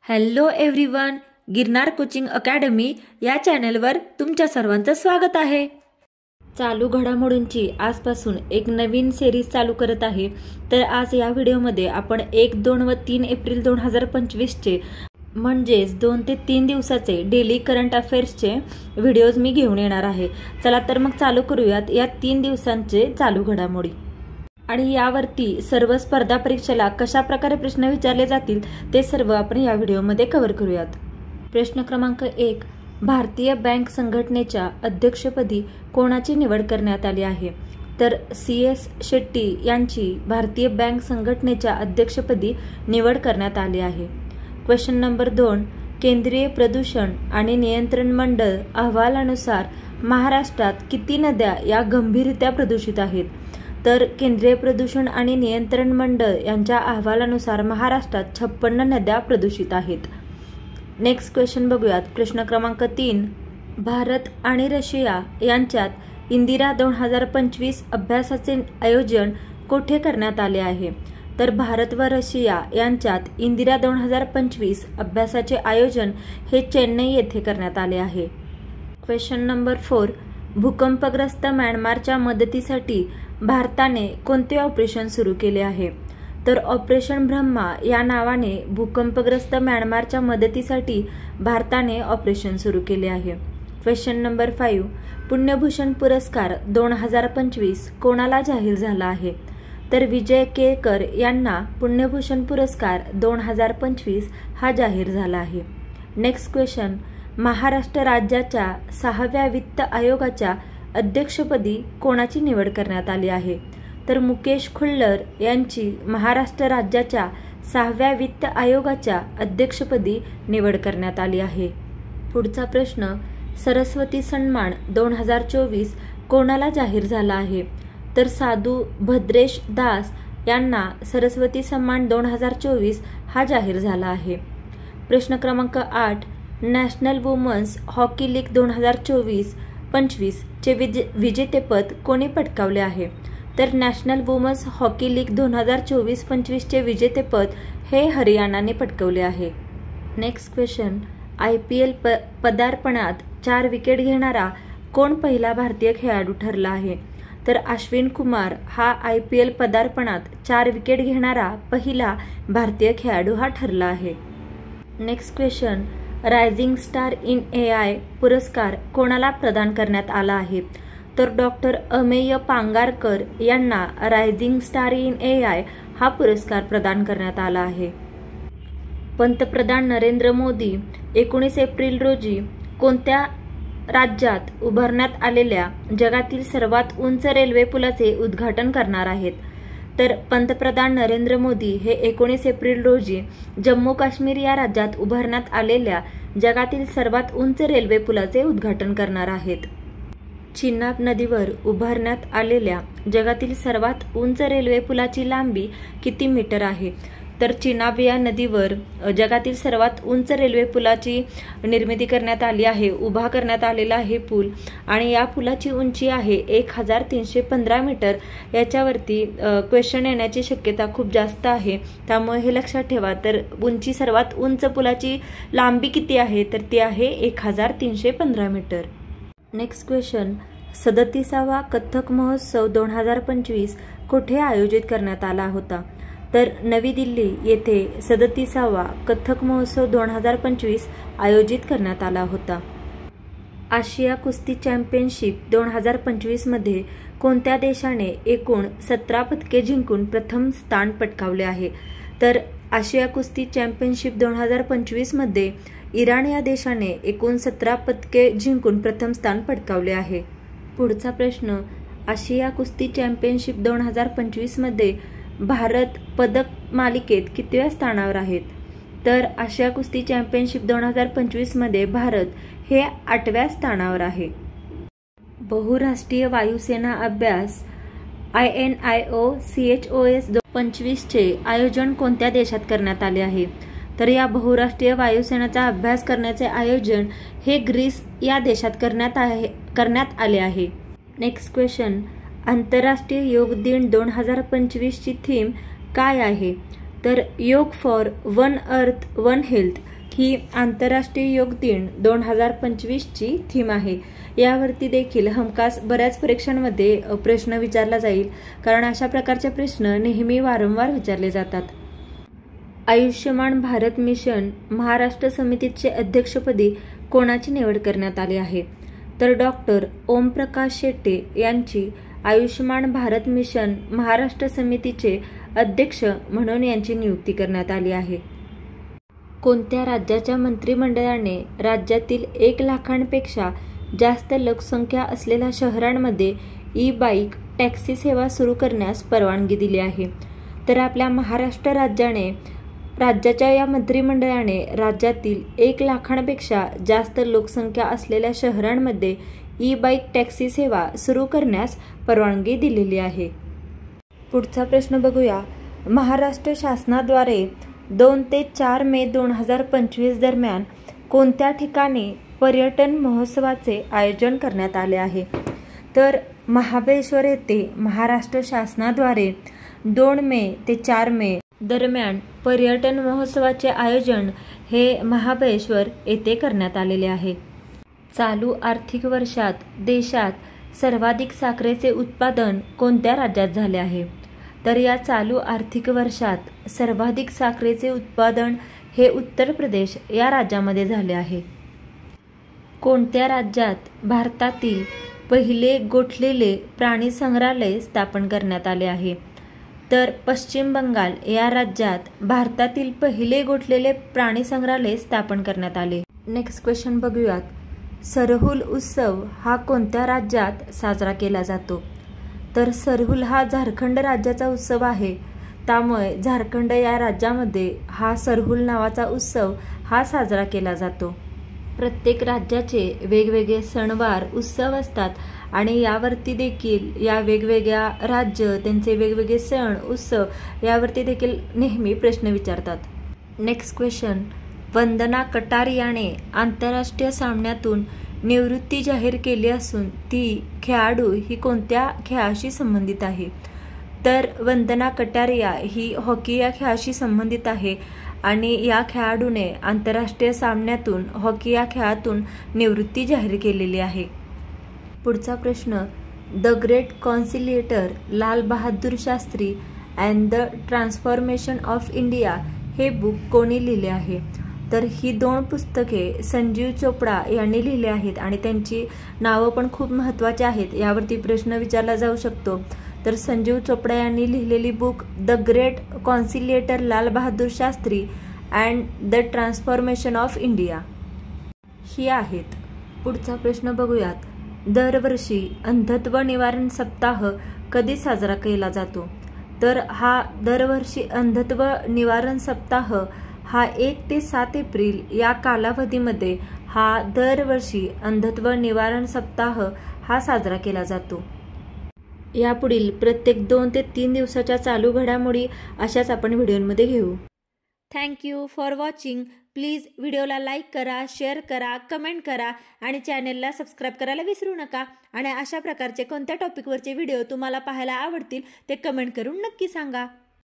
Hello everyone, Girnar coaching academy या चॅनलवर तुमच्या सर्वांचं स्वागत आहे। चालू घडामोडींची आजपासून एक नवीन सिरीज चालू करत आहे। तर आज या व्हिडिओमध्ये आपण 1, 2 व 3 एप्रिल 2025 चे म्हणजेच 2 ते 3 दिवसाचे डेली करंट अफेअर्सचे व्हिडिओज मी घेऊन येणार आहे। चला तर मग चालू करूयात या 3 दिवसांचे चालू घडामोडी। आणि यावरती सर्व स्पर्धा परीक्षेला कशा प्रकारे प्रश्न विचारले जातील ते सर्व आपण या व्हिडिओमध्ये कव्हर करूयात। प्रश्न क्रमांक 1, भारतीय बँक संघटनेच्या अध्यक्षपदी कोणाची निवड करण्यात आली आहे? तर CS शेट्टी यांची भारतीय बँक संघटनेच्या अध्यक्षपदी निवड करण्यात आली आहे। क्वेश्चन नंबर 2, केंद्रीय प्रदूषण आणि नियंत्रण मंडळ अहवालानुसार महाराष्ट्रात किती नद्या या गंभीररित्या प्रदूषित आहेत? तर केंद्रीय प्रदूषण आणि नियंत्रण मंडळ यांच्या अहवालानुसार महाराष्ट्रात 56 नद्या प्रदूषित आहेत। नेक्स्ट क्वेश्चन बघूयात। प्रश्न क्रमांक 3, भारत आणि रशिया यांच्यात इंदिरा 2025 अभ्यासाचे आयोजन कोठे करण्यात आले आहे? तर भारत व रशिया यांच्यात इंदिरा 2025 अभ्यासाचे आयोजन हे चेन्नई येथे करण्यात आले आहे। क्वेश्चन नंबर 4, भूकंपग्रस्त म्यानमारच्या मदतीसाठी भारताने कोणते ऑपरेशन सुरू केले आहे? तर ऑपरेशन ब्रह्मा या नावाने भूकंपग्रस्त म्यानमारच्या मदतीसाठी भारताने ऑपरेशन सुरू केले आहे। क्वेश्चन नंबर 5, पुण्यभूषण पुरस्कार 2025 कोणाला जाहीर झाला आहे? तर विजय केळकर यांना पुण्यभूषण पुरस्कार 2025 हा जाहीर झाला आहे। नेक्स्ट क्वेश्चन, महाराष्ट्र राज्याच्या 6व्या वित्त आयोगाच्या अध्यक्षपदी कोणाची निवड करण्यात आली आहे? तर मुकेश खुल्लर यांची महाराष्ट्र राज्याच्या 6व्या वित्त आयोगाच्या अध्यक्षपदी निवड करण्यात आली आहे। पुढचा प्रश्न, सरस्वती सन्मान 2024 कोणाला जाहीर झाला आहे? तर साधू भद्रेश दास यांना सरस्वती सन्मान 2024 हा जाहीर झाला आहे। प्रश्न क्रमांक 8, नॅशनल वुमन्स हॉकी लीग 2024-25 चे विजेतेपद कोणी पटकावले आहे? तर नॅशनल वुमन्स हॉकी लीग 2024-25 चे विजेतेपद हे हरियाणाने पटकावले आहे। नेक्स्ट क्वेश्चन, IPL पदार्पणात 4 विकेट घेणारा कोण पहिला भारतीय खेळाडू ठरला आहे? तर अश्विन कुमार हा IPL पदार्पणात 4 विकेट घेणारा पहिला भारतीय खेळाडू हा ठरला आहे। Next question, rising star in AI पुरस्कार कोणाला प्रदान करण्यात आला आहे? तर डॉक्टर अमेय पांगारकर यांना रायझिंग स्टार इन AI हा पुरस्कार प्रदान करण्यात आला आहे। पंतप्रधान नरेंद्र मोदी 19 एप्रिल रोजी कोणत्या राज्यात उभारण्यात आलेल्या जगातील सर्वात उंच रेल्वे पुलाचे उद्घाटन करणार आहेत? तर पंतप्रधान नरेंद्र मोदी हे 19 एप्रिल रोजी जम्मू काश्मीर या राज्यात उभारण्यात आलेल्या जगातील सर्वात उंच रेल्वे पुलाचे उद्घाटन करणार आहेत। चिनाब नदीवर उभारण्यात आलेल्या जगातील सर्वात उंच रेल्वे पुलाची लांबी किती मीटर आहे? तर चिनाब या नदीवर जगातील सर्वात उंच रेल्वे पुलाची निर्मिती करण्यात आली आहे, उभा करण्यात आलेला आहे पूल, आणि या पुलाची उंची आहे 1315 मीटर। याच्यावरती क्वेश्चन येण्याची शक्यता खूप जास्त आहे, त्यामुळे हे लक्षात ठेवा। तर उंची सर्वात उंच पुलाची लांबी किती आहे? तर ती आहे 1315 मीटर। नेक्स्ट क्वेश्चन, 37वा कथ्थक महोत्सव 2025 कुठे आयोजित करण्यात आला होता? तर नवी दिल्ली येथे 37वा कथ्थक महोत्सव 2025 आयोजित करण्यात आला होता। आशिया कुस्ती चॅम्पियनशिप 2025 मध्ये कोणत्या देशाने एकूण 17 पदके जिंकून प्रथम स्थान पटकावले आहे? तर आशिया कुस्ती चॅम्पियनशिप 2025 मध्ये इराण या देशाने एकूण 17 पदके जिंकून प्रथम स्थान पटकावले आहे। पुढचा प्रश्न, आशिया कुस्ती चॅम्पियनशिप 2025 मध्ये भारत पदक मालिकेत कितव्या स्थानावर आहेत? तर आशिया कुस्ती चॅम्पियनशिप 2025 मध्ये भारत हे 8व्या स्थानावर आहे। बहुराष्ट्रीय वायुसेना अभ्यास INIOCHOS 25 चे आयोजन कोणत्या देशात करण्यात आले आहे? तर या बहुराष्ट्रीय वायुसेनाचा अभ्यास करण्याचे आयोजन हे ग्रीस या देशात करण्यात आले आहे। नेक्स्ट क्वेश्चन, आंतरराष्ट्रीय योग दिन 2025 ची थीम काय आहे? तर yoga for one earth one health ही आंतरराष्ट्रीय योग दिन 2025ची थीम आहे। यावरती देखील हमखास बऱ्याच परीक्षांमध्ये प्रश्न विचारला जाईल, कारण अशा प्रकारचे प्रश्न नेहमी वारंवार विचारले जातात। आयुष्यमान भारत मिशन महाराष्ट्र समितीचे अध्यक्षपदी कोणाची निवड करण्यात आली आहे? तर डॉक्टर ओमप्रकाश शेट्टे यांची आयुष्यमान भारत मिशन महाराष्ट्र समितीचे अध्यक्ष म्हणून यांची नियुक्ती करण्यात आली आहे। कोणत्या राज्याच्या मंत्रिमंडळाने राज्यातील 1 लाखांपेक्षा जास्त लोकसंख्या असलेल्या शहरांमध्ये ई-बाईक टॅक्सी सेवा सुरू करण्यास परवानगी दिली आहे? तर आपल्या महाराष्ट्र राज्याच्या या मंत्रिमंडळाने राज्यातील 1 लाखांपेक्षा जास्त लोकसंख्या असलेल्या शहरांमध्ये ई-बाईक टॅक्सी सेवा सुरू करण्यास परवानगी दिलेली आहे। पुढचा प्रश्न बघूया। महाराष्ट्र शासनाद्वारे 2 ते 4 मे 2025 दरम्यान कोणत्या ठिकाणी पर्यटन महोत्सवाचे आयोजन करण्यात आले आहे? तर महाबळेश्वर येथे महाराष्ट्र शासनाद्वारे 2 मे ते 4 मे दरम्यान पर्यटन महोत्सवाचे आयोजन हे महाबळेश्वर येथे करण्यात आलेले आहे। चालू आर्थिक वर्षात देशात सर्वाधिक साखरेचे उत्पादन कोणत्या राज्यात झाले आहे? तर या चालू आर्थिक वर्षात सर्वाधिक साखरेचे उत्पादन हे उत्तर प्रदेश या राज्यामध्ये झाले आहे। कोणत्या राज्यात भारतातील पहिले गोठलेले प्राणी संग्रहालय स्थापन करण्यात आले आहे? तर पश्चिम बंगाल या राज्यात भारतातील पहिले गोठलेले प्राणी संग्रहालय स्थापन करण्यात आले। नेक्स्ट क्वेश्चन बघूयात। सरहुल उत्सव हा कोणत्या राज्यात साजरा केला जातो? तर सरहुल हा झारखंड राज्याचा उत्सव आहे, त्यामुळे झारखंड या राज्यामध्ये हा सरहुल नावाचा उत्सव हा साजरा केला जातो। प्रत्येक राज्याचे वेगवेगळे सणवार उत्सव असतात आणि यावरती देखील या वेगवेगळ्या राज्य त्यांचे वेगवेगळे सण उत्सव यावरती देखील नेहमी प्रश्न विचारतात। Next question. वंदना कटारियाने आंतरराष्ट्रीय सामन्यातून निवृत्ती जाहीर केली असून ती खेळाडू ही कोणत्या खेळाशी संबंधित आहे? तर वंदना कटारिया ही हॉकी या खेळाशी संबंधित आहे आणि या खेळाडूने आंतरराष्ट्रीय सामन्यातून हॉकी या खेळातून निवृत्ती जाहीर केलेली आहे। पुढचा प्रश्न। The great conciliator Lal Bahadur Shastri and the transformation of India हे बुक कोणी लिहिले आहे? तर ही 2 पुस्तके संजीव चोपडा यांनी लिहिली आहेत आणि त्यांची नावं पण खूप महत्त्वाची आहेत, यावरती प्रश्न विचारला जाऊ शकतो। तर संजीव चोपडा यांनी लिहिलेली book the great conciliator Lal Bahadur Shastri and the transformation of India ही आहेत। पुढचा प्रश्न बघूयात। दरवर्षी अंधत्व निवारण सप्ताह कधी साजरा केला जातो? तर हा दरवर्षी अंधत्व निवारण सप्ताह हा 1 ते 7 एप्रिल या कालावधीमध्ये हा दरवर्षी अंधत्व निवारण सप्ताह हा साजरा केला जातो। यापुढील प्रत्येक 2 ते 3 दिवसाच्या चालू घडामोडी अशाच आपण व्हिडिओमध्ये घेऊ। Thank you for watching. प्लीज व्हिडिओला लाईक करा, शेअर करा, कमेंट करा आणि चॅनलला सबस्क्राईब करायला विसरू नका। आणि अशा प्रकारचे कोणत्या टॉपिकवरचे व्हिडिओ तुम्हाला पाहायला आवडतील ते कमेंट करून नक्की सांगा।